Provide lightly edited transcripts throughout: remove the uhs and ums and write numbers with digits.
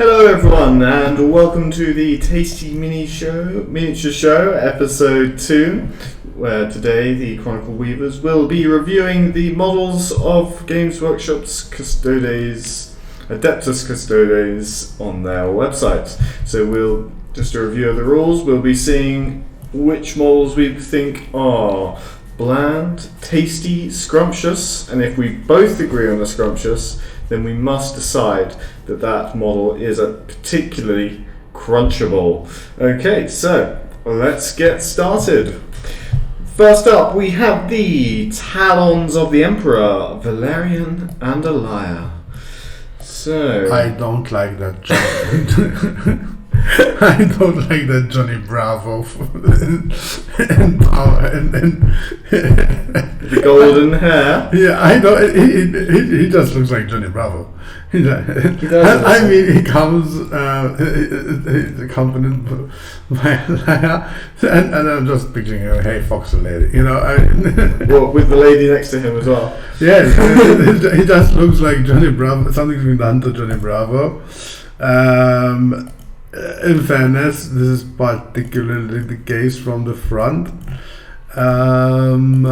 Hello everyone, and welcome to the Tasty Miniature Show, episode 2, where today the Chronicle Weavers will be reviewing the models of Games Workshop's Custodes, Adeptus Custodes on their website. So we'll, just a review of the rules, we'll be seeing which models we think are bland, tasty, scrumptious, and if we both agree on the scrumptious, then we must decide that model is a particularly crunchable. Okay, so let's get started. First up, we have the Talons of the Emperor, Valerian and Elia. So I don't like that Johnny. I don't like that Johnny Bravo and the golden hair. Yeah, I know. He just looks like Johnny Bravo. He does. I mean, he comes he's accompanied by Elia, and I'm just picturing her, hey, Fox lady, you know. Well, with the lady next to him as well. Yes, he just looks like Johnny Bravo. Something's been done to Johnny Bravo. In fairness, this is particularly the case from the front. I'm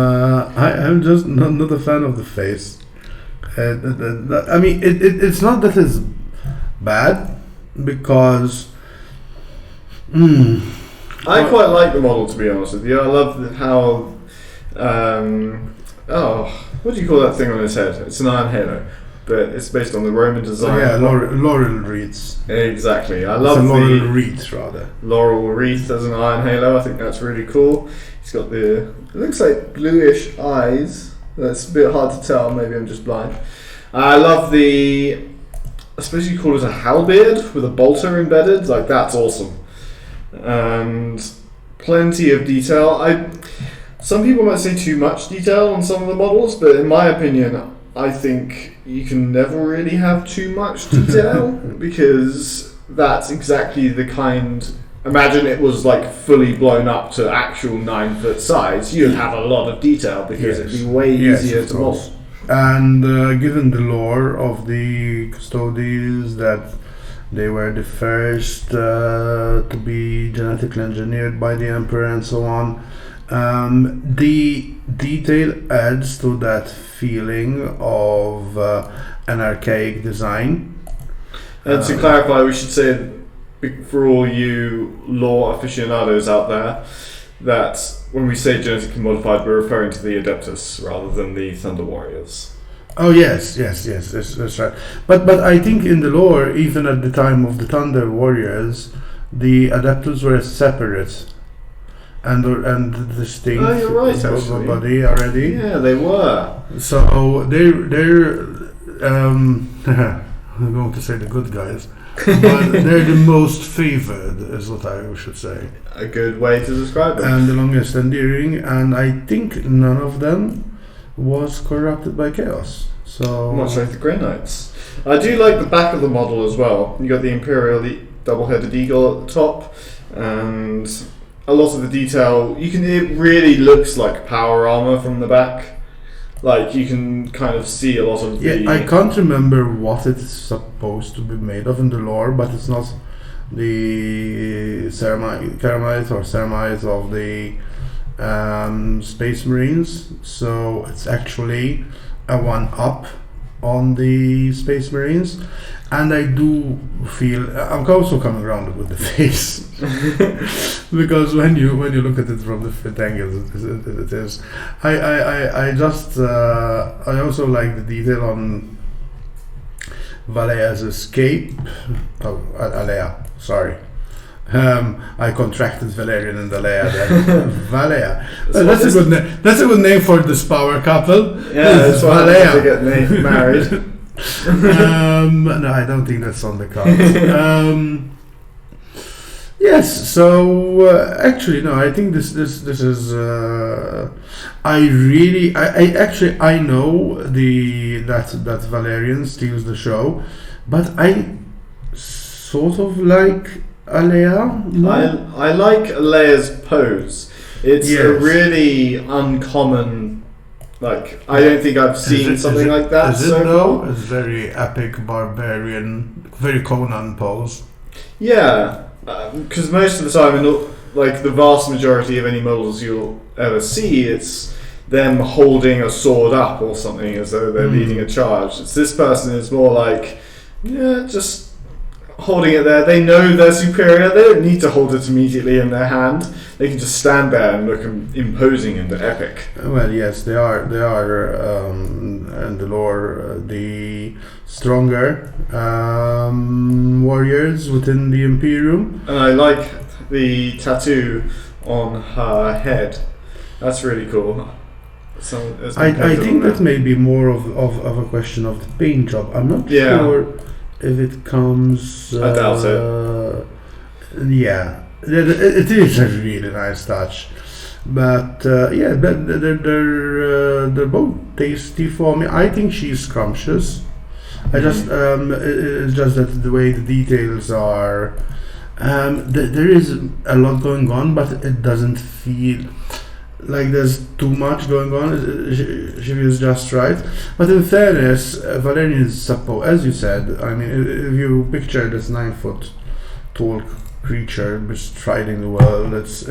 just not a fan of the face. I mean, it's not that it's bad, because I quite like the model, to be honest with you. I love how what do you call that thing on his head? It's an iron halo, but it's based on the Roman design. Yeah, laurel wreaths. Exactly. I love the laurel the wreath, rather. Laurel wreath as an iron halo. I think that's really cool. He's got it looks like bluish eyes. That's a bit hard to tell. Maybe I'm just blind. I love I suppose you call it a halberd with a bolter embedded. Like, that's awesome. And plenty of detail. Some people might say too much detail on some of the models, but in my opinion, I think you can never really have too much detail because that's exactly the kind. Imagine it was like fully blown up to actual 9-foot size. You'd have a lot of detail because it'd be way easier to model. And given the lore of the Custodes, that they were the first to be genetically engineered by the Emperor and so on, the detail adds to that feeling of an archaic design. And to clarify, we should say, for all you lore aficionados out there, that when we say genetically modified, we're referring to the Adeptus rather than the Thunder Warriors. Oh yes, that's right. But I think in the lore, even at the time of the Thunder Warriors, the Adeptus were separate and distinct. Oh, you're right, actually. Body already. Yeah, they were. So they're I'm going to say the good guys, but they're the most favored, is what I should say. A good way to describe them. And the longest enduring, and I think none of them was corrupted by chaos. So much like the Grey Knights. I do like the back of the model as well. You got the Imperial double-headed eagle at the top, and a lot of the detail. It really looks like power armor from the back. Like, you can kind of see a lot of the... Yeah, I can't remember what it's supposed to be made of in the lore, but it's not the ceramite of the Space Marines, so it's actually a one-up on the Space Marines. And I do feel I'm also coming around with the face because when you look at it from the fit angle, it is. I also like the detail on Valea's escape. Oh, Elia, sorry. I contracted Valerian and Elia then. Valea. That's a good name. That's a good name for this power couple. Yeah, that's why they get married. No, I don't think that's on the cards. Yes, so actually, no, I think this is. I know that Valerian steals the show, but I sort of like Elia. I like Elia's pose. It's a really uncommon Like, I don't think I've seen something like that Is it so though? far. It's very epic, barbarian, very Conan pose. Yeah, because most of the time, like the vast majority of any models you'll ever see, it's them holding a sword up or something as though they're leading a charge. It's this person is more like, yeah, just holding it there. They know they're superior. They don't need to hold it immediately in their hand. They can just stand there and look imposing and epic. Well, yes, they are. They are, and the lore, the stronger warriors within the Imperium. And I like the tattoo on her head. That's really cool. I think that may be more of a question of the paint job. I'm not sure if it comes. I doubt it. Yeah, it is a really nice touch, but yeah, they're both tasty for me. I think she's scrumptious. I just it's just that the way the details are. There is a lot going on, but it doesn't feel like there's too much going on. She feels just right. But in fairness, Valerian Sapo, as you said, I mean, if you picture this 9-foot tall creature bestriding the world, it's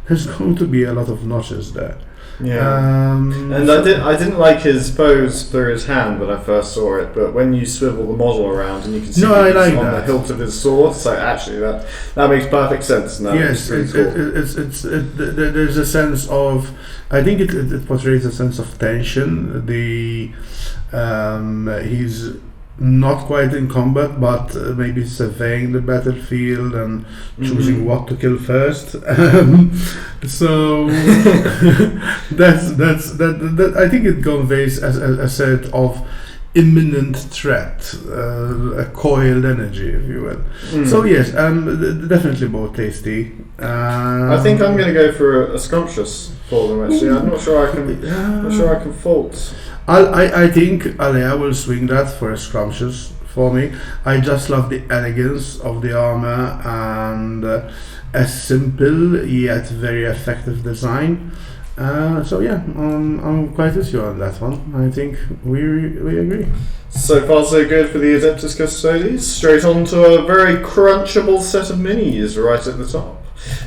there's going to be a lot of notches there. Yeah, and I didn't like his pose through his hand when I first saw it, but when you swivel the model around and you can see I like on that. the hilt of his sword, so actually that makes perfect sense. And Yes, it's cool. there's a sense of, I think it portrays a sense of tension. He's not quite in combat, but maybe surveying the battlefield and choosing what to kill first. So that I think it conveys a set of imminent threat, a coiled energy, if you will. So yes, definitely both tasty. I think I'm going to go for a scrumptious for them. Actually, I'm not sure I can fault. I think Alea will swing that for a scrumptious for me. I just love the elegance of the armor and a simple yet very effective design. So yeah, I'm quite with you on that one. I think we agree. So far so good for the Adeptus Custodes. Straight on to a very crunchable set of minis right at the top.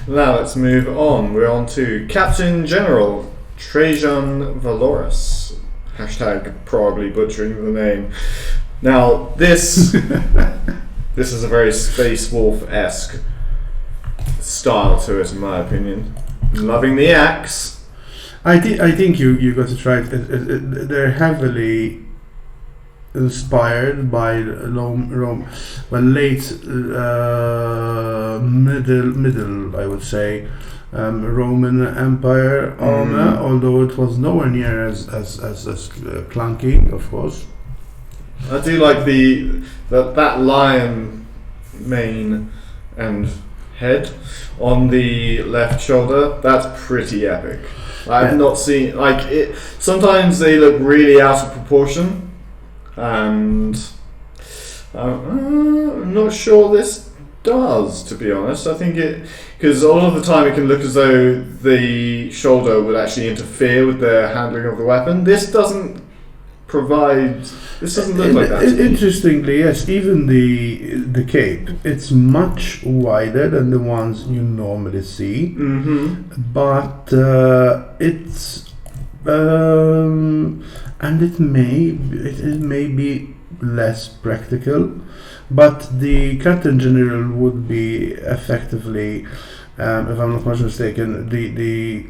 Now let's move on. We're on to Captain General Trajan Valoris. Hashtag probably butchering the name. Now this this is a very Space Wolf-esque style to it, in my opinion. Loving the axe. I think you got to try it. They're heavily inspired by Rome, well, late middle I would say, Roman Empire armor, although it was nowhere near as clunky, of course. I do like that lion mane and head on the left shoulder. That's pretty epic. I've not seen it. Sometimes they look really out of proportion, and I'm not sure this does, to be honest. I think because a lot of the time it can look as though the shoulder would actually interfere with the handling of the weapon. This doesn't look like that. Interestingly, yes, even the cape, it's much wider than the ones you normally see, but it's and it may be less practical, but the Captain General would be effectively, if I'm not much mistaken, the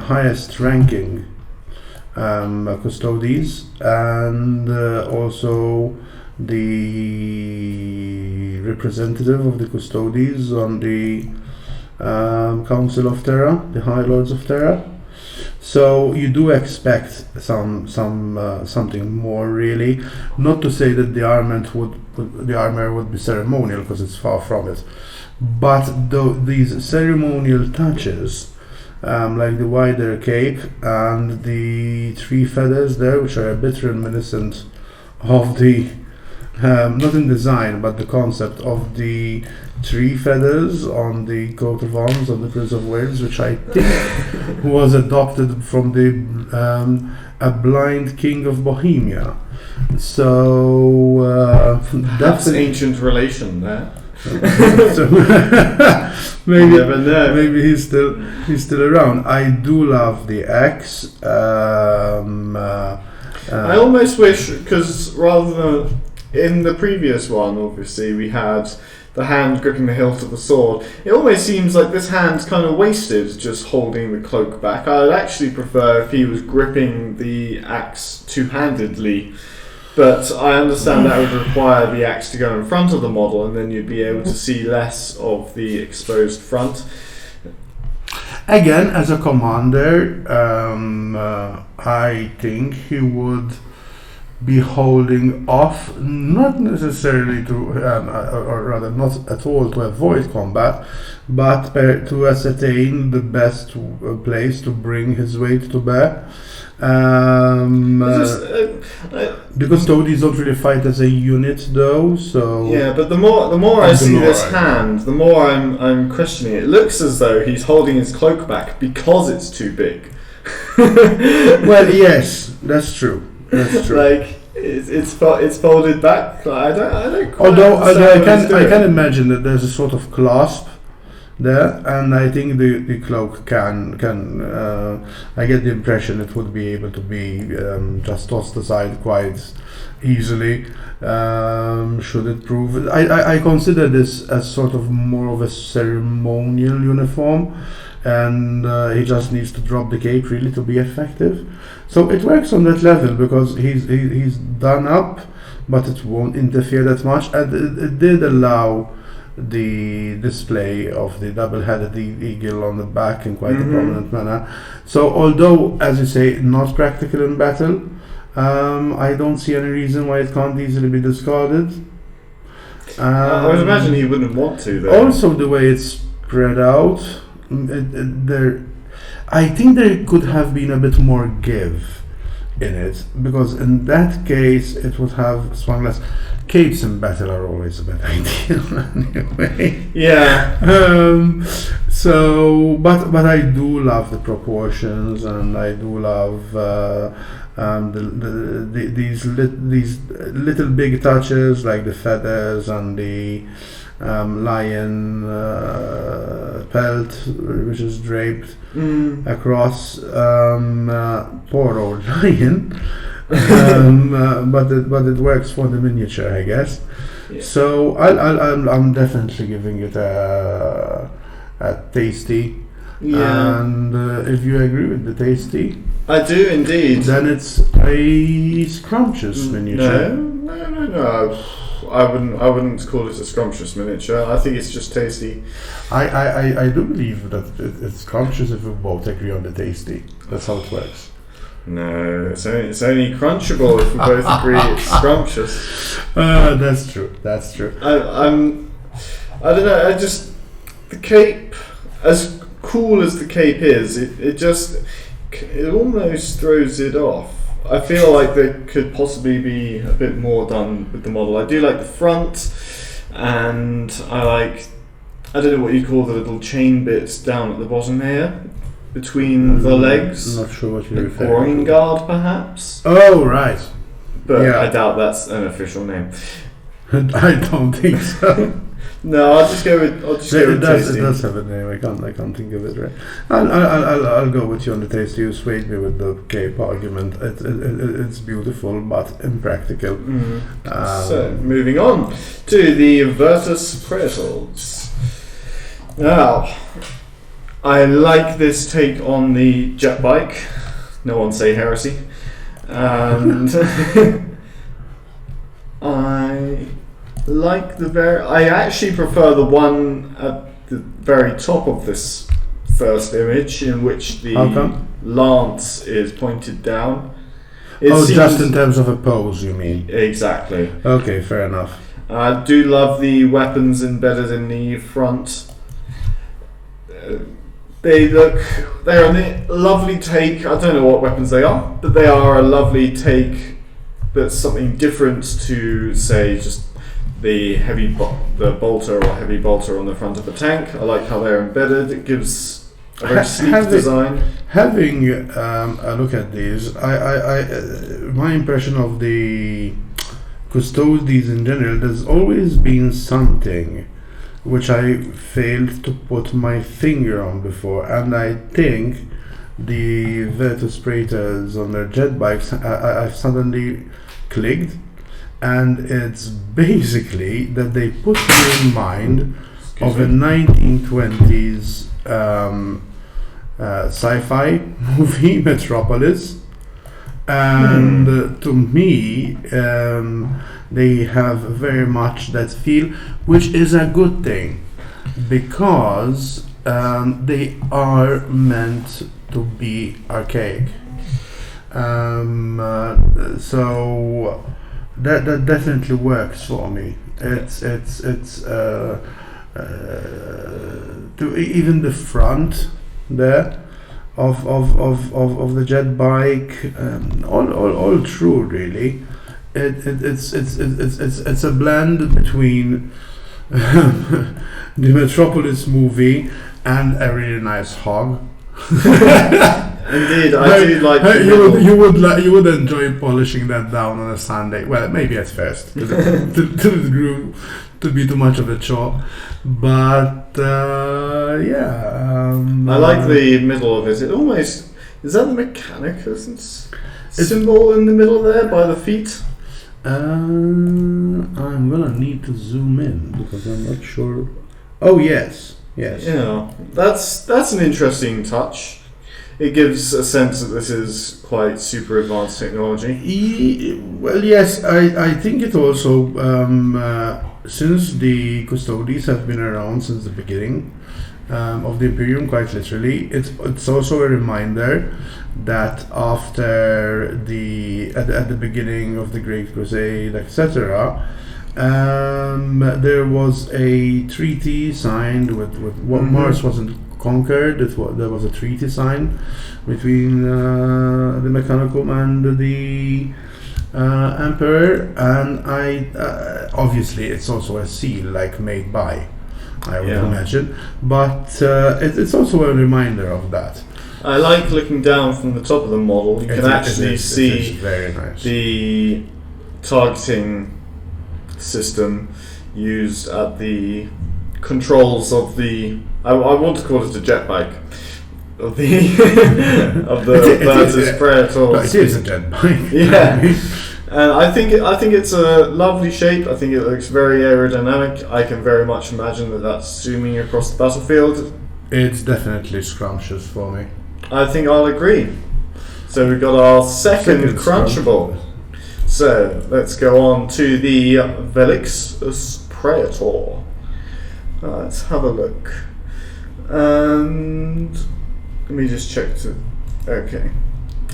highest ranking Custodes, and also the representative of the Custodes on the Council of Terra, the High Lords of Terra. So you do expect something more, really. Not to say that the armor would be ceremonial, because it's far from it. But these ceremonial touches, like the wider cape and the 3 feathers there, which are a bit reminiscent of the not in design, but the concept of the tree feathers on the coat of arms of the Prince of Wales, which I think was adopted from the a blind king of Bohemia. So That's ancient relation there. so maybe You never know. maybe he's still around. I do love the axe. I almost wish, because rather than in the previous one, obviously we had the hand gripping the hilt of the sword. It almost seems like this hand's kind of wasted, just holding the cloak back. I would actually prefer if he was gripping the axe two-handedly. But I understand that would require the axe to go in front of the model, and then you'd be able to see less of the exposed front. Again, as a commander, I think he would be holding off, not necessarily to, or rather not at all to avoid combat, but to ascertain the best place to bring his weight to bear. Because toadies don't really fight as a unit, though. So yeah, but the more I see this hand, the more I'm questioning it. It looks as though he's holding his cloak back because it's too big. Well, yes, that's true. That's true. Like it's folded back. Like, I don't. Quite Although understand I can imagine that there's a sort of clasp there, and I think the cloak can I get the impression it would be able to be just tossed aside quite easily, should it prove. I consider this as sort of more of a ceremonial uniform, and he just needs to drop the cape really to be effective. So it works on that level because he's done up, but it won't interfere that much, and it did allow the display of the double-headed eagle on the back in quite a prominent manner. So although, as you say, not practical in battle, I don't see any reason why it can't easily be discarded. I would imagine he wouldn't want to, though. Also, the way it's spread out, I think there could have been a bit more give in it, because in that case it would have swung less. Capes in battle are always a bad idea anyway. Yeah. So, but I do love the proportions, and I do love these little big touches like the feathers and the lion pelt, which is draped across. Poor old lion. But it works for the miniature, I guess. Yeah. So I'm definitely giving it a tasty. Yeah. And if you agree with the tasty, I do indeed. then it's a scrumptious miniature. No. I wouldn't call it a scrumptious miniature. I think it's just tasty. I do believe that it's scrumptious if we both agree on the tasty. That's how it works. No, it's only crunchable if we both agree it's scrumptious. That's true. That's true. I don't know. The cape, as cool as the cape is, it almost throws it off. I feel like there could possibly be a bit more done with the model. I do like the front, and I don't know what you call the little chain bits down at the bottom here, between the legs. I'm not sure what you're The referring groin to. guard, perhaps. Oh, right. But Yeah. I doubt that's an official name. I don't think so. No, I'll just go with It tasty. does have a name. I can't think of it right. I'll go with you on the tasty. You swayed me with the cape argument. It's beautiful but impractical. So, moving on to the Virtus Praetors. Now, I like this take on the jet bike. No one say heresy. And I like I actually prefer the one at the very top of this first image, in which the How come? lance is pointed down. Just in terms of a pose, you mean? Exactly. Okay, fair enough. I do love the weapons embedded in the front. They're a lovely take. I don't know what weapons they are, but they are a lovely take but something different to say just the the bolter or heavy bolter on the front of the tank. I like how they're embedded. It gives a very sleek design. Having a look at these, my impression of the Custodes in general, there's always been something which I failed to put my finger on before, and I think the Adeptus Praetors on their jet bikes, I've suddenly clicked, and it's basically that they put you in mind of a 1920s sci-fi movie, Metropolis, and to me they have very much that feel, which is a good thing, because they are meant to be archaic. So that definitely works for me. It's to even the front there of the jet bike, all true really. It's a blend between the Metropolis movie and a really nice hog. Indeed, I do like. You would enjoy polishing that down on a Sunday. Well, maybe at first, till it grew to be too much of a chore. But I like the middle of it. It almost is that the Mechanicus symbol in the middle there by the feet. I'm gonna need to zoom in because I'm not sure. Oh yes. Yeah, that's an interesting touch. It gives a sense that this is quite super advanced technology. Well, yes, I think it also, since the Custodes have been around since the beginning of the Imperium, quite literally, it's also a reminder that after at the beginning of the Great Crusade, etc., there was a treaty signed with Mars wasn't conquered. There was a treaty signed between the Mechanicum and the Emperor, and obviously it's also a seal made by, I would imagine, but it's also a reminder of that. I like looking down from the top of the model. You can actually see very nice. The targeting system used at the controls of the I want to call it a jet bike of the of the Adeptus Praetors. It is a jet bike. Yeah. And I think it's a lovely shape. I think it looks very aerodynamic. I can very much imagine that that's zooming across the battlefield. It's definitely scrumptious for me. I think I'll agree. So we've got our second crunchable. So let's go on to the Adeptus Praetor. Let's have a look. And let me just check okay.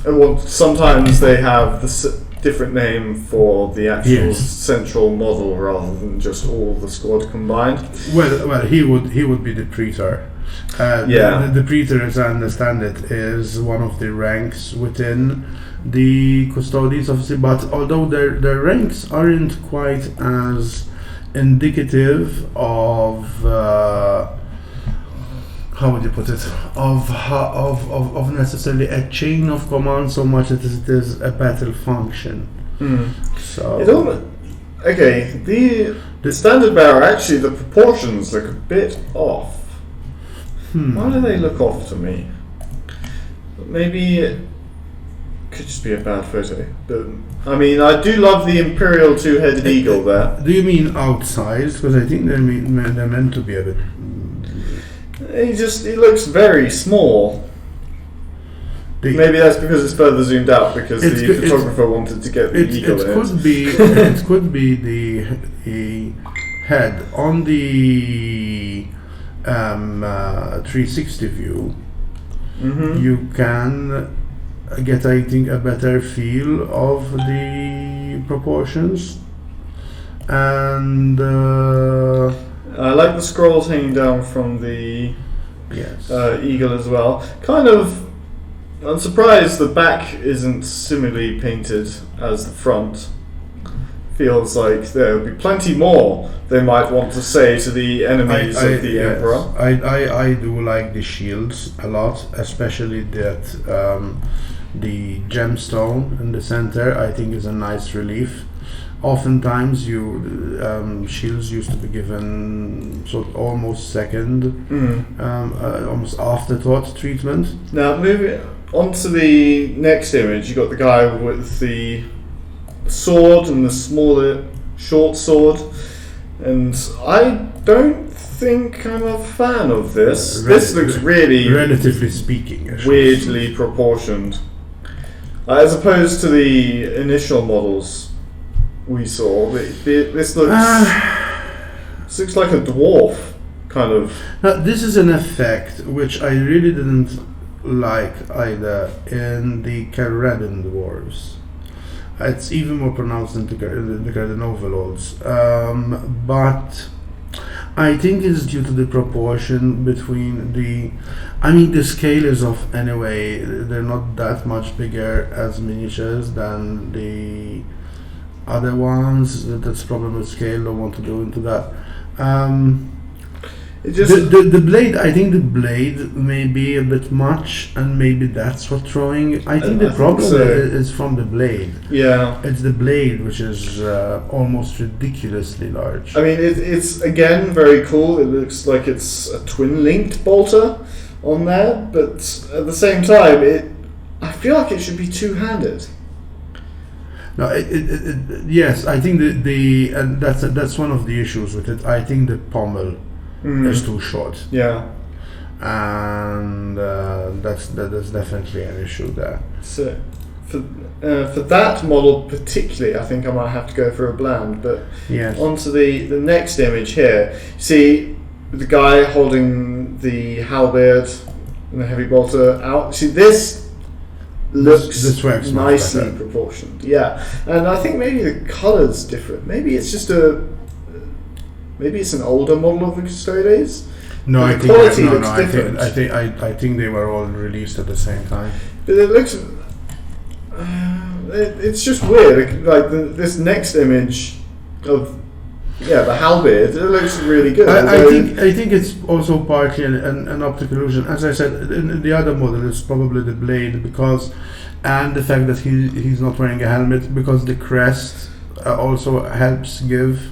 Well, sometimes they have the different name for the actual central model rather than just all the squad combined. Well, he would be the Praetor. The Praetor, as I understand it, is one of the ranks within the Custodes, obviously, but although their ranks aren't quite as indicative of how would you put it, of necessarily a chain of command so much as it is a battle function. So it almost, the standard bearer, actually the proportions look a bit off. Why do they look off to me? Maybe it could just be a bad photo. But I mean, I do love the Imperial two-headed eagle there. Do you mean outside? Because I think they're meant to be a bit. He looks very small. Maybe that's because it's further zoomed out because the photographer wanted to get the eagle in it. It could be the head on the 360 view. You can get, I think, a better feel of the proportions, and I like the scrolls hanging down from the eagle as well. Kind of I'm surprised the back isn't similarly painted as the front. Feels like there would be plenty more they might want to say to the enemies of the Emperor. I do like the shields a lot, especially that the gemstone in the center I think is a nice relief. Oftentimes shields used to be given sort of almost second, almost afterthought treatment. Now moving on to the next image, you got the guy with the sword and the smaller short sword, and I don't think I'm a fan of this. This looks really, relatively speaking, weirdly proportioned, as opposed to the initial models we saw. This looks like a dwarf kind of. Now, this is an effect which I really didn't like either in the Caredon dwarves. It's even more pronounced in the Caredon overlords, but I think it's due to the proportion between the scale is off anyway. They're not that much bigger as miniatures than the other ones. That's problem with scale. Don't want to go into that. The blade, I think the blade may be a bit much, and maybe that's what's throwing. I think the problem is from the blade. Yeah, it's the blade which is almost ridiculously large. I mean, it's again very cool. It looks like it's a twin-linked bolter on there, but at the same time, I feel like it should be two-handed. No, yes, I think and that's one of the issues with it. I think the pommel is too short. Yeah, and that's definitely an issue there. So for that model particularly, I think I might have to go for a bland. But yes. Onto the next image here. See the guy holding the halberd and the heavy bolter out. See this looks this nicely proportioned. Yeah, and I think maybe the colour's different. Maybe it's just maybe it's an older model of the Custodes. No, I think quality looks different. I think they were all released at the same time. But it looks. It's just weird. Like this next image of the halberd, it looks really good. I think it's also partly an optical illusion. As I said, in the other model, it's probably the blade and the fact that he's not wearing a helmet, because the crest also helps give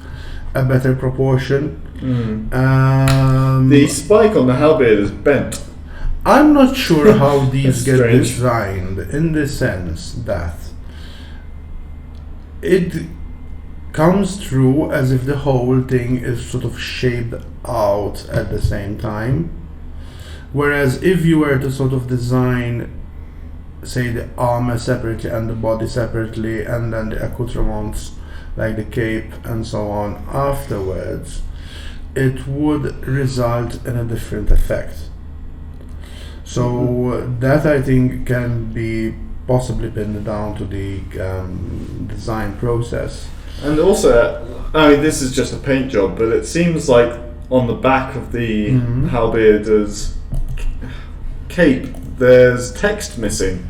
a better proportion. The spike on the halberd is bent. I'm not sure how these get strange. designed, in the sense that it comes through as if the whole thing is sort of shaped out at the same time. Whereas if you were to sort of design, say, the armor separately and the body separately, and then the accoutrements like the cape and so on afterwards, it would result in a different effect. So that, I think, can be possibly pinned down to the design process. And also, I mean, this is just a paint job, but it seems like on the back of the halberder's cape, there's text missing.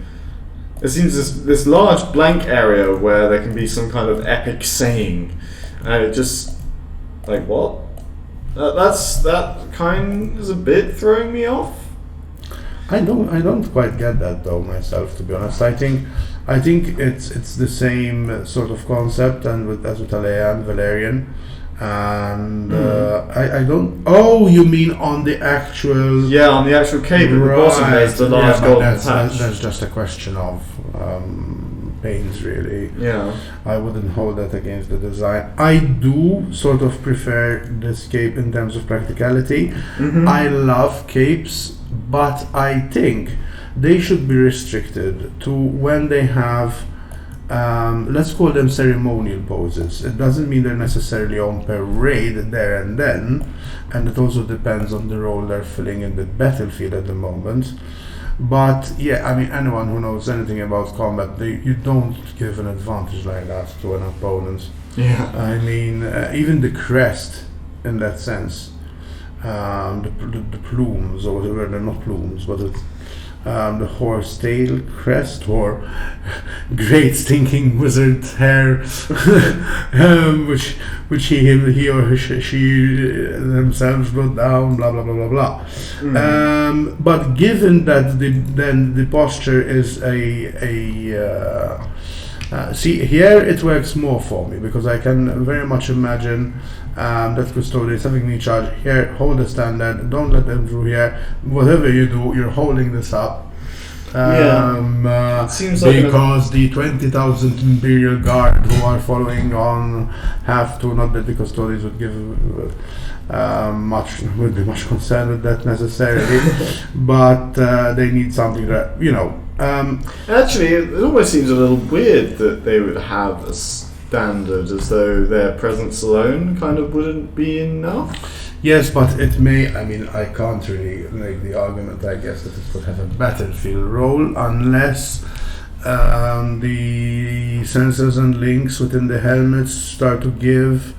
It seems this large blank area where there can be some kind of epic saying, and it just, like, what? That kind is a bit throwing me off. I don't quite get that though myself, to be honest. I think it's the same sort of concept, and as with Alea and Valerian, and I don't. Oh, you mean on the actual? Yeah, on the actual cape at the bottom there's the large golden patch. That's just a question of paint, really. Yeah, I wouldn't hold that against the design. I do sort of prefer this cape in terms of practicality. I love capes, but I think they should be restricted to when they have, let's call them ceremonial poses. It doesn't mean they're necessarily on parade there and then, and it also depends on the role they're filling in the battlefield at the moment. But yeah, I mean, anyone who knows anything about combat, you don't give an advantage like that to an opponent. Yeah. I mean, even the crest, in that sense, the plumes, or whatever, they're not plumes, but the horse tail crest or great stinking wizard hair, which he or she themselves wrote down, blah blah blah blah blah. But given that the posture is see, here it works more for me because I can very much imagine that Custodes having me charge here, hold the standard, don't let them through here. Whatever you do, you're holding this up. It seems like because the 20,000 Imperial Guard who are following on have to, not that the Custodes would give would be much concerned with that necessarily, but they need something that, actually, it almost seems a little weird that they would have a standard, as though their presence alone kind of wouldn't be enough. Yes, but it may, I can't really make the argument, I guess, that it would have a battlefield role unless the sensors and links within the helmets start to give.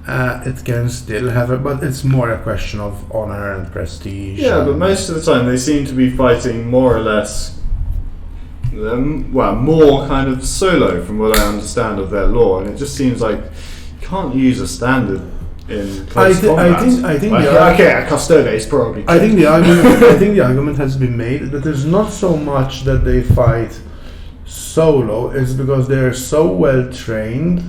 It can still have it, but it's more a question of honor and prestige. Yeah, but most of the time they seem to be fighting more or less, more kind of solo from what I understand of their lore, and it just seems like you can't use a standard in close combat. I think a Custodes probably. I think the argument has been made that it's not so much that they fight solo; it's because they're so well trained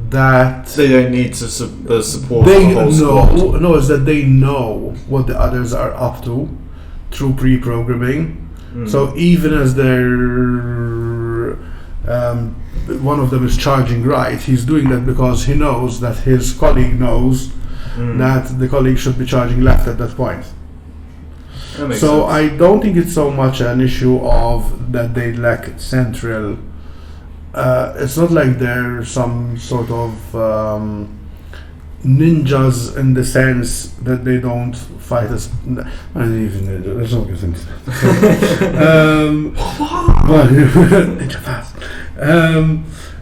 that they don't need the support. It's that they know what the others are up to through pre-programming. So even as they're one of them is charging right, he's doing that because he knows that his colleague knows that the colleague should be charging left at that point. That makes so sense. I don't think it's so much an issue of that they lack central. It's not like they're some sort of ninjas in the sense that they don't fight as. I don't even ninja. There's no good things. Ninja fast.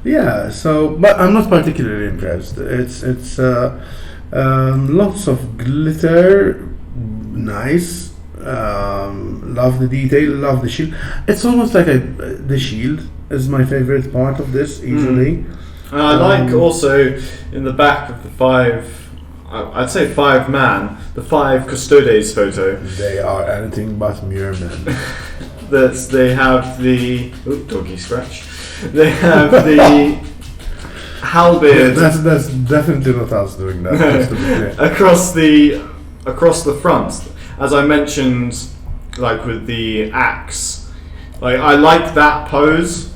Yeah. So, but I'm not particularly impressed. It's lots of glitter. Nice. Love the detail. Love the shield. It's almost like the shield is my favorite part of this easily. I like also in the back of the I'd say 5-man, the 5 Custodes photo. They are anything but mere men. They have the doggy scratch. They have the halberd. That's definitely not us doing that. Just to be clear. across the front, as I mentioned, like with the axe. Like I like that pose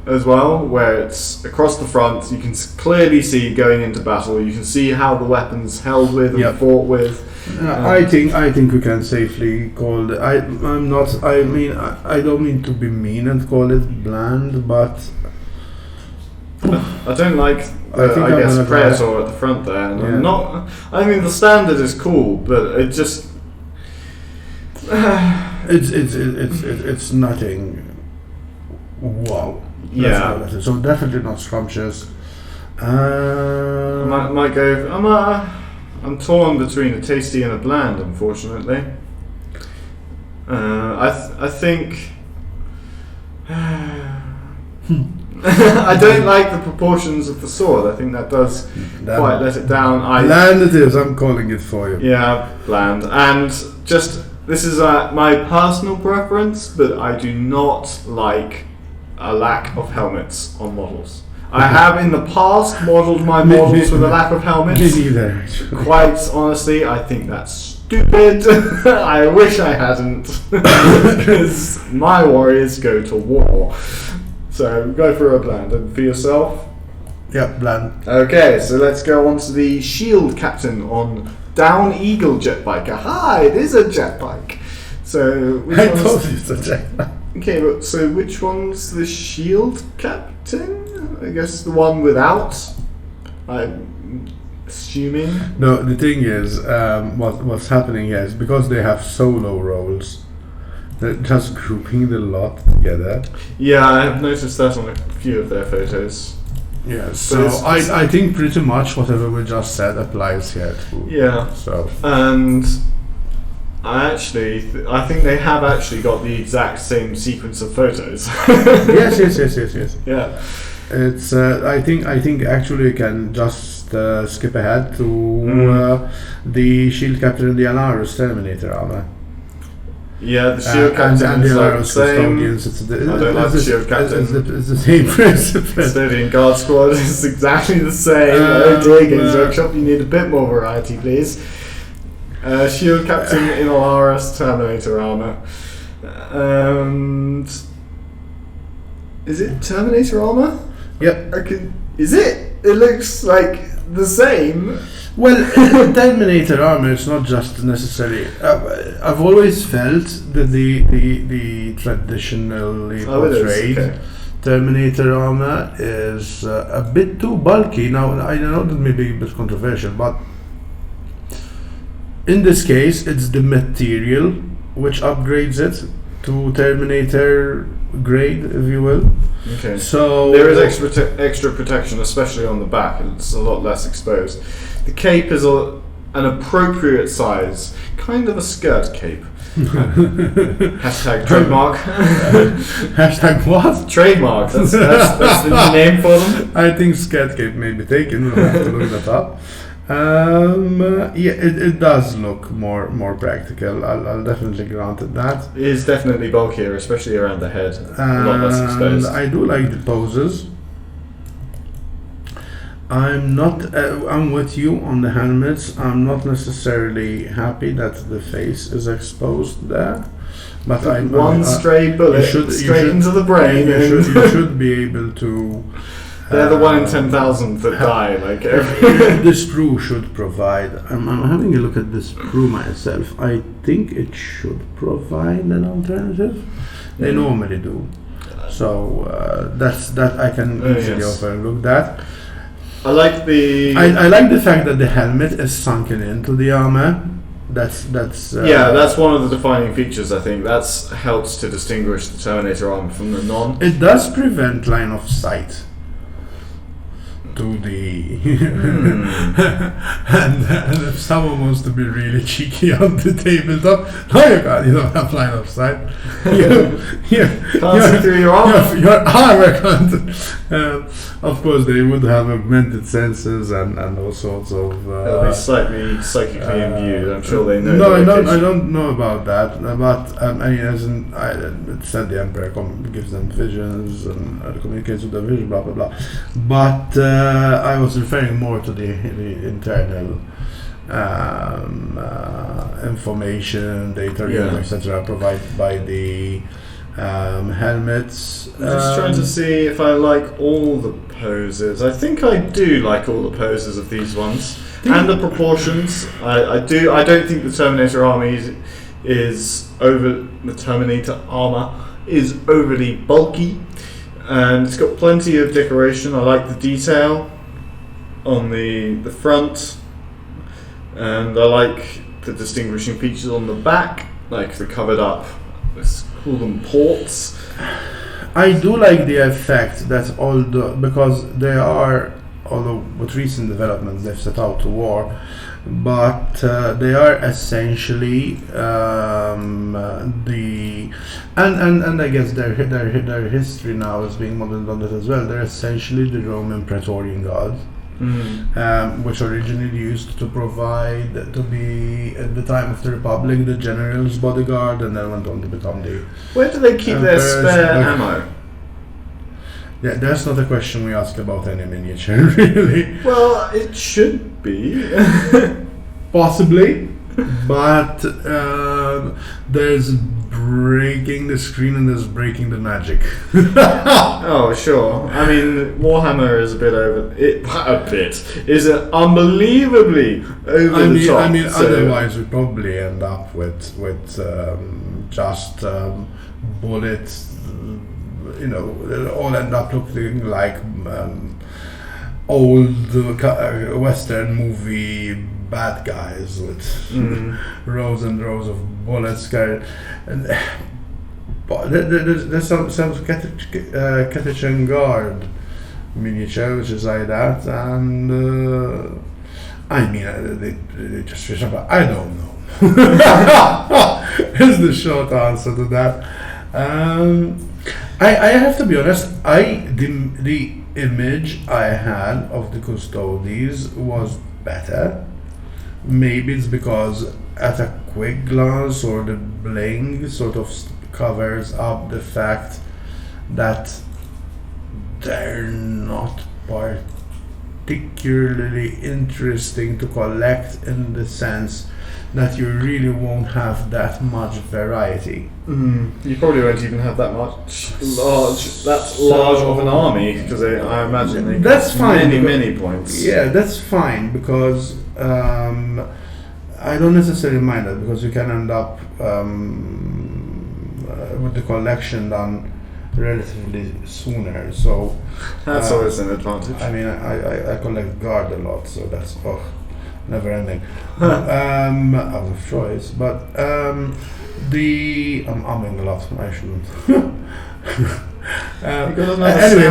as well, where it's across the front. You can clearly see going into battle. You can see how the weapon's held with and fought with. I think we can safely call it. I don't mean to be mean and call it bland, but I don't like Predator at the front there. And I'm not. I mean, the standard is cool, but it just it's nothing. Wow. Yeah. So definitely not scrumptious. I might go. I'm torn between a tasty and a bland, unfortunately. I think. I don't like the proportions of the sword. I think that does quite let it down. Bland it is. I'm calling it for you. Yeah, bland. And just this is my personal preference, but I do not like a lack of helmets on models. I have in the past modelled my models with a lack of helmets. Me neither. Quite honestly, I think that's stupid. I wish I hadn't, because my warriors go to war. So go for a bland. And for yourself? Yeah, bland. Okay, so let's go on to the shield captain on Down Eagle jetbike. Aha, it is a jetbike. So I told you it's a jetbike. Okay, but so which one's the shield captain? I guess the one without. I'm assuming. No, the thing is, what's happening here is because they have solo roles, they're just grouping the lot together. Yeah, I have noticed that on a few of their photos. Yeah, so I think pretty much whatever we just said applies here too. Yeah. So and I think they have actually got the exact same sequence of photos. Yes. Yeah. It's. I think actually you can just skip ahead to the shield captain and the Alarus Terminator armor. Yeah, the shield captain and is the like the Alarus same. Custodians. I don't like the shield captain. It's the same principle. Custodian Guard Squad is exactly the same. Oh dear, Games Workshop, you need a bit more variety, please. Shield captain in Alarus Terminator armor. And is it Terminator armor? Yep. Is it? It looks like the same. Well, Terminator armor is not just necessarily. I've always felt that the traditionally portrayed Terminator armor is a bit too bulky. Now, I know that may be a bit controversial, but in this case, it's the material which upgrades it to Terminator grade, if you will. Okay. So there is extra protection, especially on the back. It's a lot less exposed. The cape is an appropriate size, kind of a skirt cape. Hashtag trademark. Hashtag what? Trademark. That's the new name for them. I think skirt cape may be taken. We'll have to look that up. It does look more practical. I'll definitely grant it that. It is definitely bulkier, especially around the head. A lot less exposed. I do like the poses. I'm with you on the helmets. I'm not necessarily happy that the face is exposed there. But one stray bullet straight into the brain. You should be able to. They're the 1 in 10,000 that die. Like this sprue should provide. I'm having a look at this sprue myself. I think it should provide an alternative. They normally do. So that I can easily overlook that. I like the fact that the helmet is sunken into the armor. That's one of the defining features. I think that's helps to distinguish the Terminator armor from the non. It does prevent line of sight to the and if someone wants to be really cheeky on the tabletop, you don't have line of sight. Can't see through your armor. Your armor can't. Of course, they would have augmented senses and all sorts of. They'll be slightly psychically imbued. I'm sure they know. No, I don't know about that. But it said the Emperor gives them visions and communicates with the vision, blah blah blah. But I was referring more to the internal information, data, etc. provided by the helmets. I'm just trying to see if I like all the poses. I think I do like all the poses of these ones and the proportions. I do. I don't think the Terminator armor is overly bulky, and it's got plenty of decoration. I like the detail on the front, and I like the distinguishing features on the back, like the covered up. Let's call them ports. I do like the effect that because they are, although with recent developments they've set out to war, but they are essentially and I guess their history now is being modeled on that as well. They're essentially the Roman Praetorian Guard. Which originally used to provide to be at the time of the Republic the general's bodyguard, and then went on to become the. Where do they keep their spare ammo? Yeah, that's not a question we ask about any miniature, really. Well, it should be. Possibly, but there's breaking the screen and there's breaking the magic. Oh, sure. I mean, Warhammer is is unbelievably over the top. I mean, otherwise we'd probably end up with just bullets. They'll all end up looking like old Western movie bad guys with rows and rows of bullets. And there's some Catechan Guard miniature which is like that, and they just I don't know. is the short answer to that. I have to be honest. The image I had of the Custodes was better. Maybe it's because at a quick glance or the bling sort of covers up the fact that they're not particularly interesting to collect in the sense that you really won't have that much variety. You probably won't even have that large of an army, because I imagine they that's fine. many points. Yeah, that's fine, because I don't necessarily mind that, because you can end up with the collection done relatively sooner. So that's always an advantage. I mean, I collect guard a lot, so that's never ending. Out of choice, but I'm umming a lot. I shouldn't. Anyway,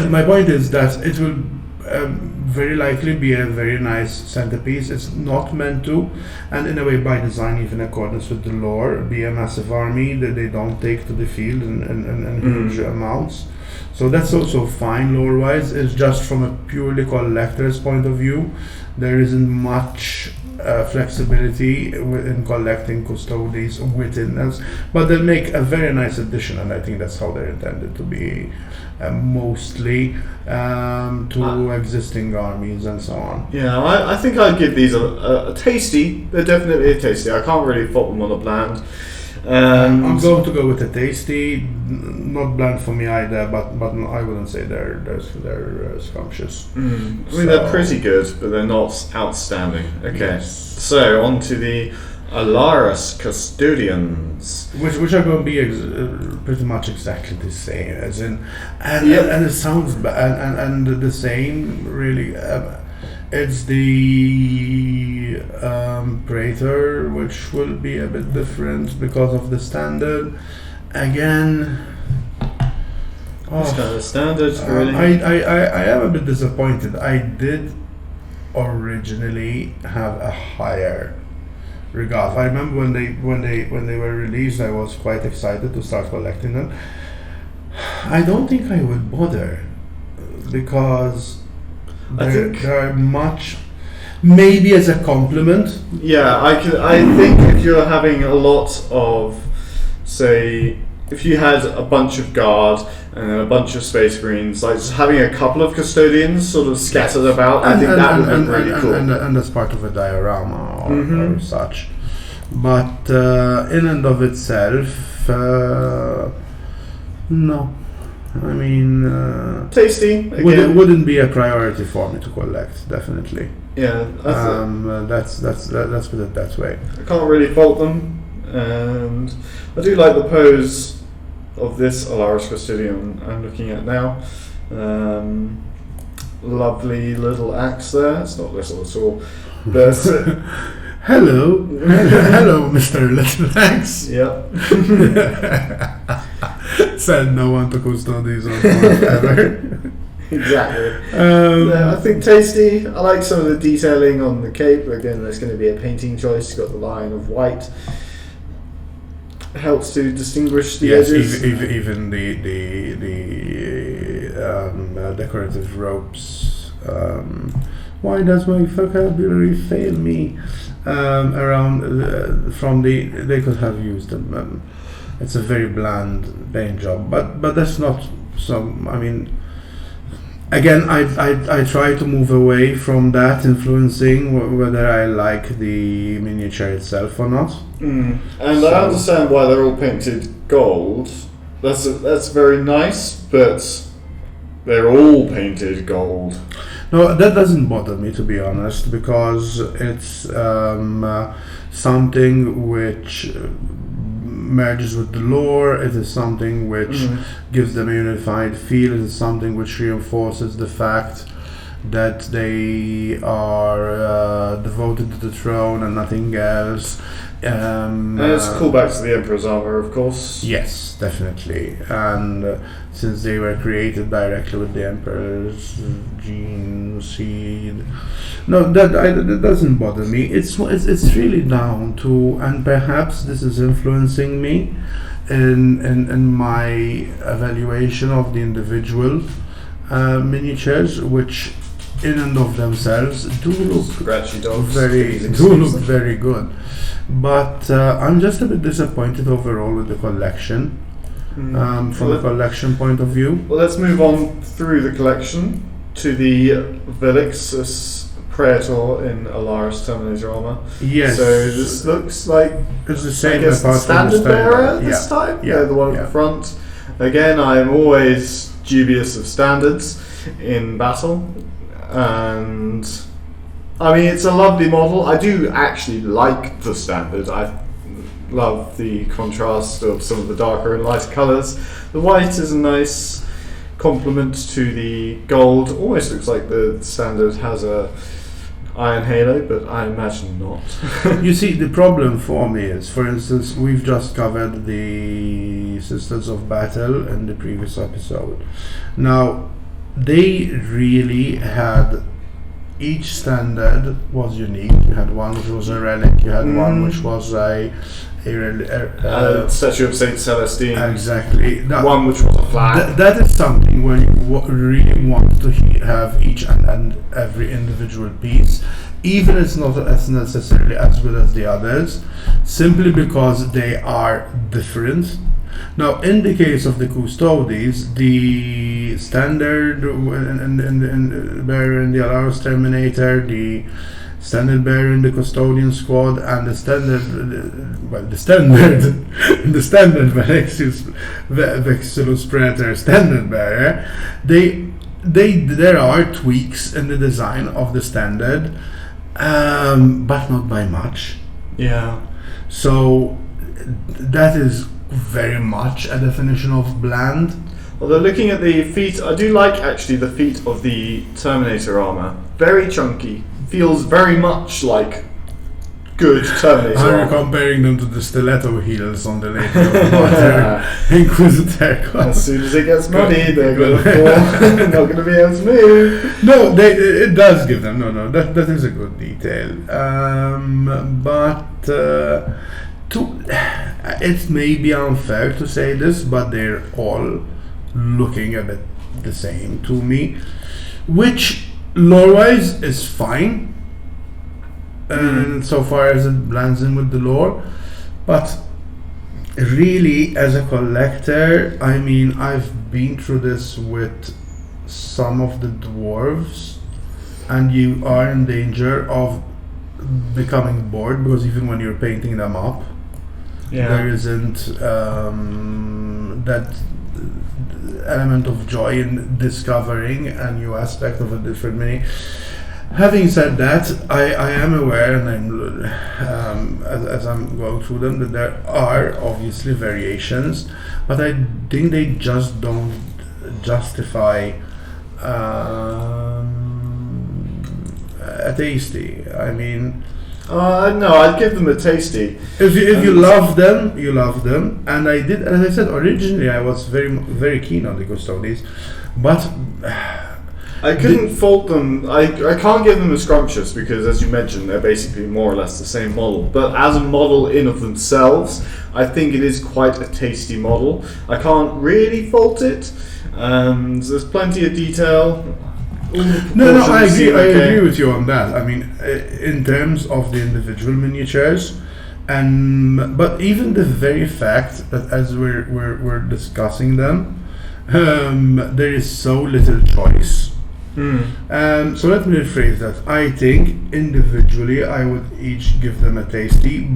my point is that it will very likely be a very nice centerpiece. It's not meant to, and in a way by design, even in accordance with the lore, be a massive army that they don't take to the field in huge amounts. So that's also fine lore-wise. It's just from a purely collector's point of view, there isn't much flexibility in collecting Custodes within us, but they make a very nice addition, and I think that's how they're intended to be, mostly to existing armies and so on. Yeah, I think I'd give these a tasty. They're definitely a tasty. I can't really fault them on a bland. I'm going to go with a tasty, not bland for me either, but I wouldn't say they're scrumptious. I mean, they're pretty good, but they're not outstanding. Okay, yes. So on to the Alaris Custodians, which are going to be pretty much exactly the same, as in, and it sounds and the same really. It's the Praetor, which will be a bit different because of the standard. Again, it's kind of standard, really. I am a bit disappointed. I did originally have a higher regard. I remember when they were released, I was quite excited to start collecting them. I don't think I would bother, because they're much, maybe as a compliment. Yeah, I think if you're having a lot of, say, if you had a bunch of guard and then a bunch of space marines, like just having a couple of custodians sort of scattered about, I think that would look really cool. And as part of a diorama or such. But in and of itself, no. I mean, tasty. Wouldn't be a priority for me to collect, definitely. Yeah, let's put it that way. I can't really fault them, and I do like the pose of this Alaris Custodian I'm looking at now. Lovely little axe there. It's not little at all, but hello, Mr. Little Axe. Yeah. Said no one to Custodes on ever. Exactly. I think tasty. I like some of the detailing on the cape. Again, there's going to be a painting choice. You've got the line of white. Helps to distinguish the edges. Even the decorative ropes. Why does my vocabulary fail me? They could have used them. It's a very bland paint job, but that's not some. I mean, again, I try to move away from that influencing whether I like the miniature itself or not. And I understand why they're all painted gold. That's very nice, but they're all painted gold. No, that doesn't bother me, to be honest, because it's something which merges with the lore. It is something which gives them a unified feel. It is something which reinforces the fact that they are devoted devoted to the throne and nothing else. And it's a callback to the Emperor's armor, of course. Yes, definitely. And since they were created directly with the Emperor's gene seed, no, that doesn't bother me. It's really down to, and perhaps this is influencing me in my evaluation of the individual miniatures, which in and of themselves do look Scratchy dogs. very good. But I'm just a bit disappointed overall with the collection. From a collection point of view. Well, let's move on through the collection to the Velixus Praetor in Alaris Terminator armor. Yes. So this looks like it's the same as the standard bearer this time. Yeah, The one at the front. Again, I'm always dubious of standards in battle, and I mean it's a lovely model. I do actually like the standard. I love the contrast of some of the darker and lighter colours. The white is a nice complement to the gold. Almost looks like the standard has a iron halo, but I imagine not. You see, the problem for me is, for instance, we've just covered the Sisters of Battle in the previous episode. Now, they really had, each standard was unique. You had one which was a relic, you had one which was a Statue of Saint Celestine. Exactly. One which was a flag. That is something where you really want to have each and every individual piece, even if it's not as necessarily as good as the others, simply because they are different. Now, in the case of the Custodes, the standard bearer in the Alaris Terminator, the standard bearer in the Custodian squad, and the standard Vexillus Praetor standard bearer, there are tweaks in the design of the standard, but not by much. Yeah. So that is very much a definition of bland. Although looking at the feet, I do like actually the feet of the Terminator armor. Very chunky. Feels very much like good Terminator I'm armor. comparing them to the stiletto heels on the Lady of Water Inquisitor. As soon as it gets muddy, they're going to fall. They're not going to be able to move. No, it does give them. No, that is a good detail. It may be unfair to say this, but they're all looking a bit the same to me, which lore-wise is fine, and so far as it blends in with the lore. But really, as a collector, I mean, I've been through this with some of the dwarves, and you are in danger of becoming bored, because even when you're painting them up, there isn't that element of joy in discovering a new aspect of a different mini. Having said that, I am aware, and I'm as I'm going through them, that there are obviously variations, but I think they just don't justify a tasty. I mean, no, I'd give them a tasty. If you love them, you love them. And I did, as I said originally, I was very keen on the Custodes, but I couldn't fault them. I can't give them a scrumptious because, as you mentioned, they're basically more or less the same model. But as a model in of themselves, I think it is quite a tasty model. I can't really fault it. There's plenty of detail. No, I agree with you on that. I mean, in terms of the individual miniatures, but even the very fact that as we're discussing them, there is so little choice. So let me rephrase that. I think individually I would each give them a tasty,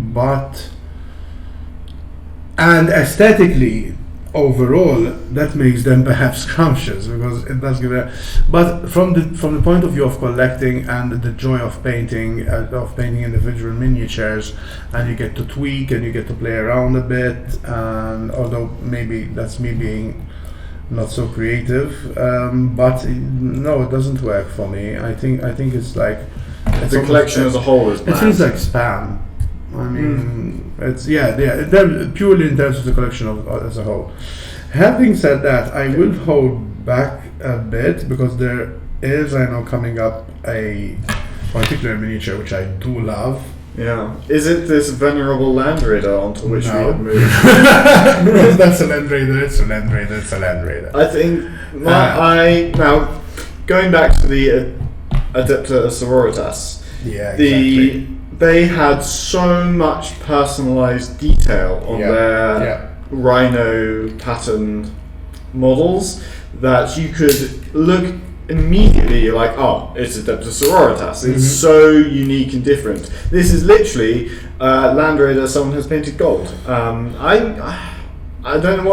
and aesthetically, overall, that makes them perhaps scrumptious, because it does give a. But from the point of view of collecting and the joy of painting individual miniatures, and you get to tweak and you get to play around a bit, and although maybe that's me being not so creative, but no, it doesn't work for me. I think it's like the collection as a whole is It bland. feels like spam. I mean, they're purely in terms of the collection as a whole. Having said that, I will hold back a bit because there is, I know, coming up a particular miniature which I do love. Yeah. Is it this venerable Land Raider onto which we No. have moved? Because that's a Land Raider, it's a Land Raider, it's a Land Raider. I think now going back to the Adeptus Sororitas, Yeah, exactly. they had so much personalized detail on their rhino pattern models that you could look immediately like, oh, it's Adeptus Sororitas. It's so unique and different. This is literally Land Raider someone has painted gold. I don't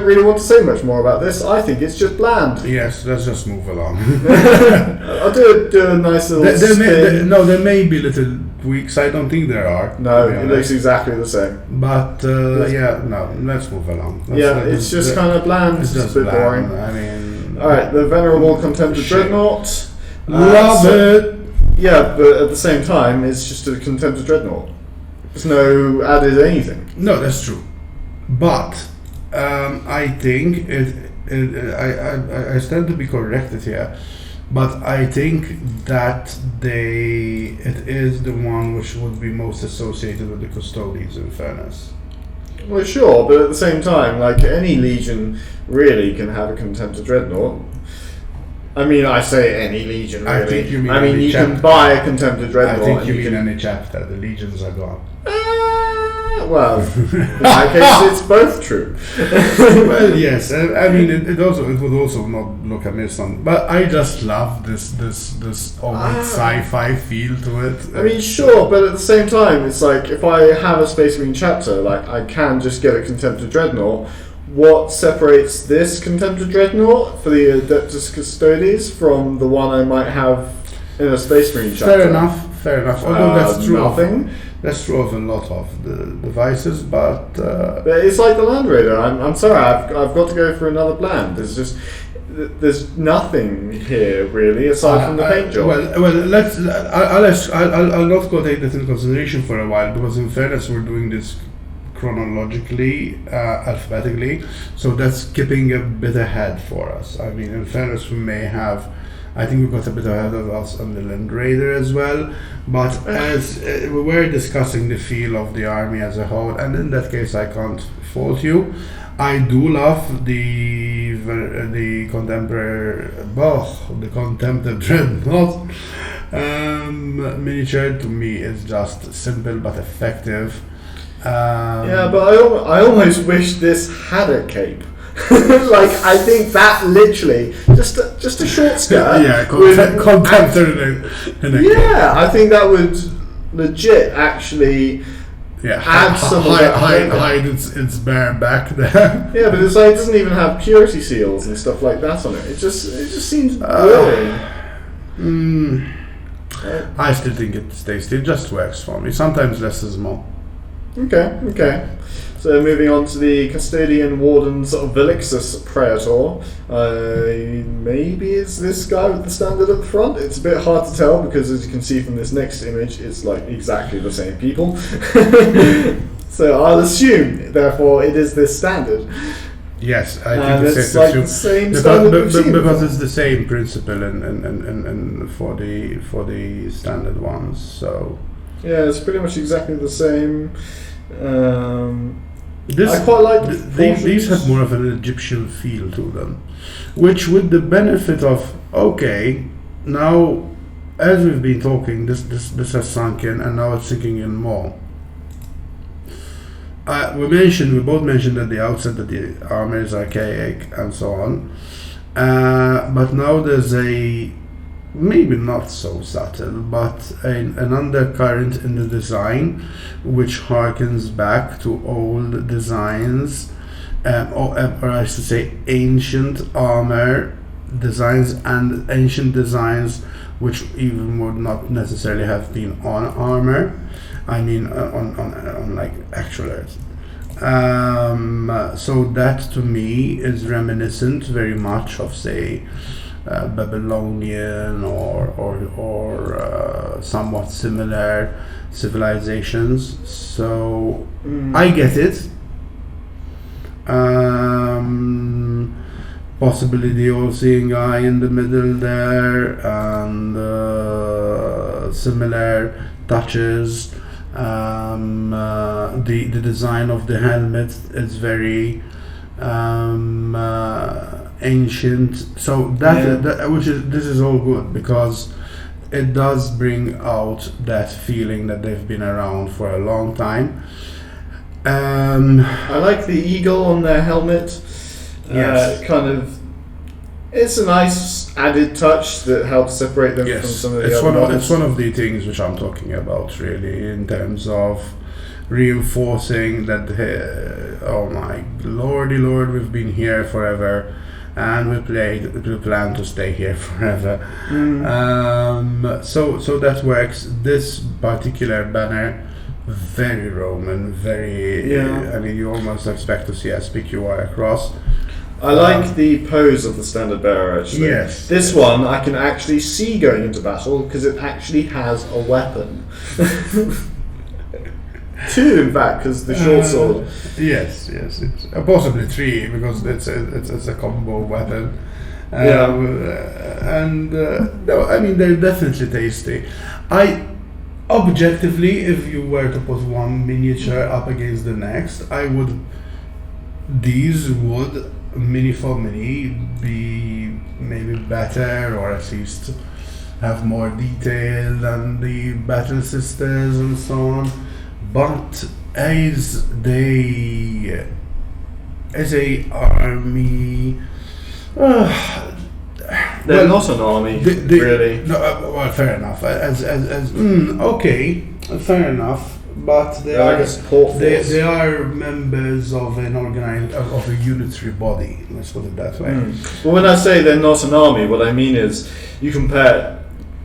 really want to say much more about this. I think it's just bland. Yes, let's just move along. I'll do a nice little spin. There may be little tweaks. I don't think there are. No, it looks exactly the same. But let's move along. It's just kind of bland. It's just a bit boring. I mean, alright, the Venerable Contemptor Dreadnought. Love it! Yeah, but at the same time, it's just a Contemptor Dreadnought. There's no added anything. No, that's true. But I think I stand to be corrected here. But I think that it is the one which would be most associated with the Custodes, in fairness. Well, sure, but at the same time, like any Legion really can have a Contemptor Dreadnought. I mean, I say any Legion really. I think you mean you can buy a Contemptor Dreadnought. I think you mean any chapter. The Legions are gone. Well, in my case, it's both true. Well, yes. I mean, it would also not look amiss on. But I just love this old sci-fi feel to it. I mean, sure, but at the same time, it's like if I have a Space Marine chapter, like I can just get a Contemptor Dreadnought. What separates this Contemptor Dreadnought for the Adeptus Custodes from the one I might have in a Space Marine chapter? Fair enough. Although that's true. Nothing. That's true of a lot of the devices, but it's like the Land Raider. I'm sorry, I've got to go for another bland. There's nothing here really aside from the paint job. I'll not go take that into consideration for a while because in fairness we're doing this chronologically, alphabetically, so that's skipping a bit ahead for us. I mean, in fairness, we may have. I think we got a bit ahead of us on the Land Raider as well, but as we were discussing the feel of the army as a whole, and in that case I can't fault you. I do love the Contemptor Dreadnought miniature. To me, it's just simple but effective. Yeah, but I almost wish this had a cape. Like I think that literally just a short skirt. Yeah, Contemptor in a yeah, I think that would legit actually add some hide its bare back there. Yeah, but it's like it doesn't even have purity seals and stuff like that on it. It just seems boring. I still think it's tasty. It just works for me. Sometimes less is more. Okay. So moving on to the Custodian Wardens of Velixus Praetor. Maybe it's this guy with the standard at the front. It's a bit hard to tell because as you can see from this next image, it's like exactly the same people. So I'll assume, therefore, it is this standard. Yes, I think it's like the same standard because it's the same principle and for the standard ones. So yeah, it's pretty much exactly the same. I quite like these have more of an Egyptian feel to them, which with the benefit of now as we've been talking, this has sunk in and now it's sinking in more. We both mentioned at the outset that the armor is archaic and so on, but now there's a maybe not so subtle, but an undercurrent in the design which harkens back to old designs, or I should say ancient armor designs and ancient designs which even would not necessarily have been on armor. I mean on like actual earth. So that to me is reminiscent very much of, say, Babylonian or somewhat similar civilizations. So I get it. Possibly the all-seeing eye in the middle there, and similar touches. The design of the helmet is very ancient. So this is all good because it does bring out that feeling that they've been around for a long time. I like the eagle on their helmet. Yes. It's a nice added touch that helps separate them from some of the other models. It's one of the things which I'm talking about, really, in terms of reinforcing that. Oh my lordy lord, we've been here forever, and we plan to stay here forever. So that works. This particular banner, very Roman, very. I mean, you almost expect to see a SPQR across. I like the pose of the standard bearer, actually. Yes. This one I can actually see going into battle because it actually has a weapon. Two, in fact, because the short sword. Yes. It's, possibly three because it's a combo weapon. No, I mean they're definitely tasty. Objectively, if you were to put one miniature up against the next, these would mini for mini be maybe better, or at least have more detail than the Battle Sisters and so on. But as a army, they're not an army, really. No, well, fair enough. Okay, fair enough. But they are members of an of a unitary body. Let's put it that way. Well, when I say they're not an army, what I mean is you compare,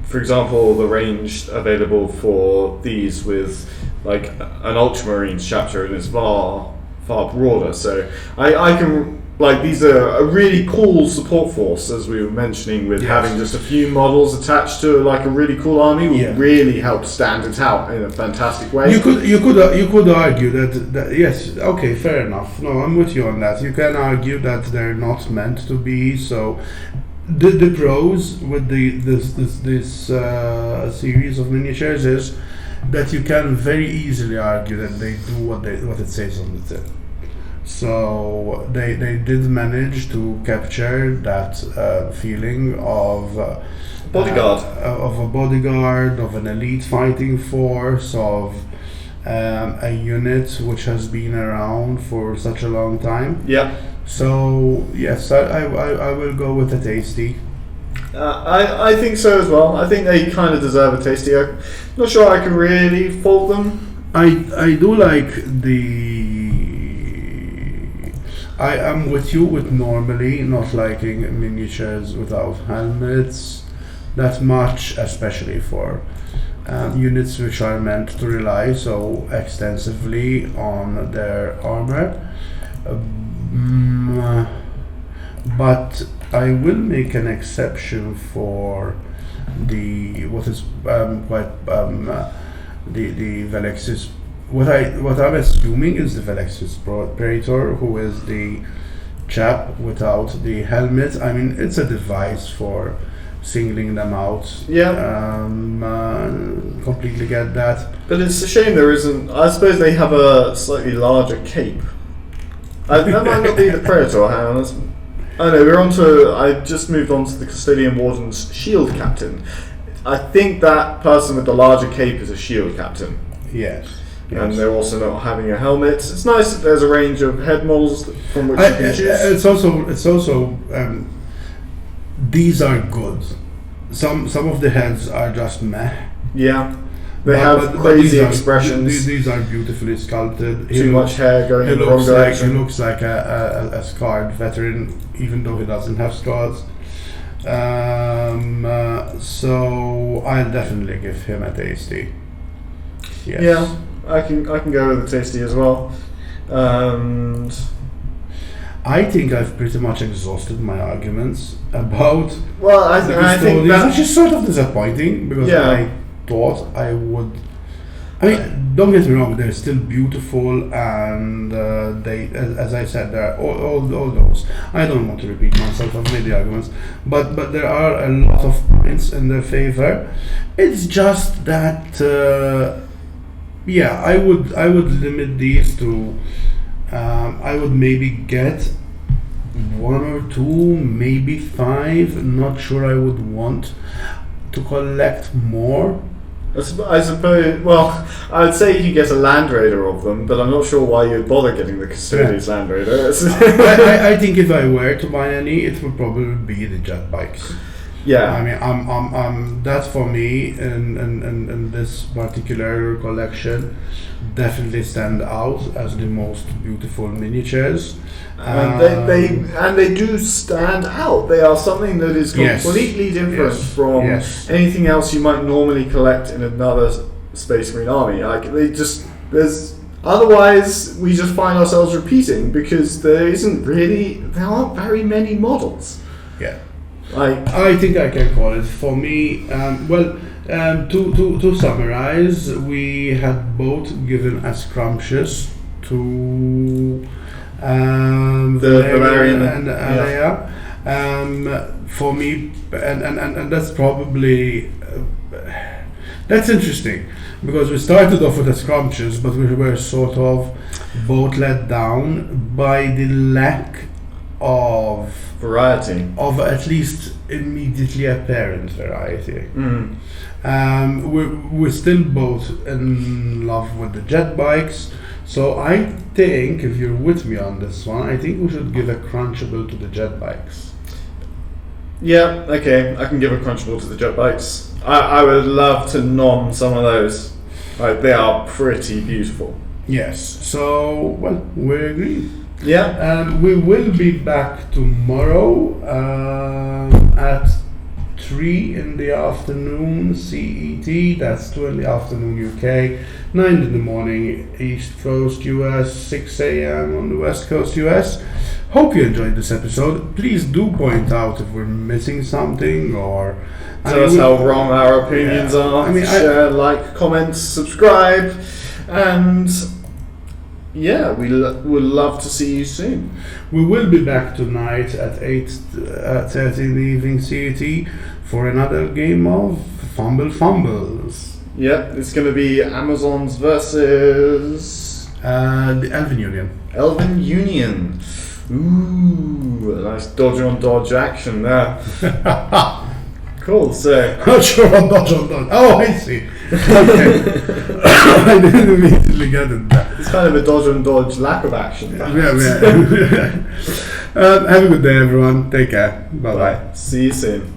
for example, the range available for these with like an Ultramarines chapter, and it's far broader. So I can. Like, these are a really cool support force, as we were mentioning, with having just a few models attached to like a really cool army would really help stand it out in a fantastic way. You could argue that yes, okay, fair enough. No, I'm with you on that. You can argue that they're not meant to be. So the pros with this series of miniatures is that you can very easily argue that they do what it says on the tin. So they did manage to capture that feeling of bodyguard, of a bodyguard, of an elite fighting force, of a unit which has been around for such a long time. Yeah. So yes, I will go with a tasty. I think so as well. I think they kind of deserve a tasty. I'm not sure I can really fault them. I do like I am with you with normally not liking miniatures without helmets that much, especially for units which are meant to rely so extensively on their armor. But I will make an exception for the Velexis. What I'm assuming is the Velexis Praetor, who is the chap without the helmet. I mean, it's a device for singling them out. Completely get that. But it's a shame there isn't. I suppose they have a slightly larger cape. That might not be the Praetor. Hang on. Oh no, I just moved on to the Custodian Warden's shield captain. I think that person with the larger cape is a shield captain. Yes. And they're also not having a helmet. It's nice that there's a range of head models from which you can choose. It's also these are good. Some of the heads are just meh. Yeah. They have crazy expressions. These are beautifully sculpted. Too much hair going in the wrong direction. He looks like a scarred veteran, even though he doesn't have scars. So I'll definitely give him a tasty. Yes. Yeah, I can go with a tasty as well. I think I've pretty much exhausted my arguments about Well, the I think Custodes, that which is sort of disappointing because I thought I would. I mean, don't get me wrong; they're still beautiful, and they, as I said, there are all those. I don't want to repeat myself. I've made the arguments, but there are a lot of points in their favor. It's just that, I would limit these to. I would maybe get 1 or 2, maybe 5. Not sure I would want to collect more. I suppose, well, I would say you get a Land Raider of them, but I'm not sure why you'd bother getting the Custodes Land Raider. I think if I were to buy any, it would probably be the jet bikes. Yeah. I mean, I'm that's for me, and this particular collection definitely stand out as the most beautiful miniatures. And they do stand out. They are something that is completely different from anything else you might normally collect in another Space Marine army. Like otherwise we just find ourselves repeating because there aren't very many models. Yeah. I think I can call it. For me, to summarize, we had both given a scrumptious to the Valerian and Alea. For me, and that's probably that's interesting because we started off with a scrumptious, but we were sort of both let down by the lack of variety, of at least immediately apparent variety. We're still both in love with the jet bikes, so I think if you're with me on this one, I think we should give a crunchable to the jet bikes. Yeah, okay, I can give a crunchable to the jet bikes. I would love to nom some of those. They are pretty beautiful. Yes, so we agree. Yeah. We will be back tomorrow at 3 in the afternoon CET, that's 2 in the afternoon UK, 9 in the morning East Coast US, 6 a.m. on the West Coast US. Hope you enjoyed this episode. Please do point out if we're missing something or tell us how wrong our opinions are. Share, like, comment, subscribe, and we would love to see you soon. We will be back tonight at 8:30 in the evening CET for another game of Fumbles. Yep, it's going to be Amazons versus the Elven Union. Elven Union. Ooh, a nice dodge on dodge action there. Cool, so. Not sure on dodge. Oh, I see. Okay. I didn't immediately get it there. It's kind of a dodge on dodge lack of action. Yeah. Have a good day, everyone. Take care. Bye-bye. See you soon.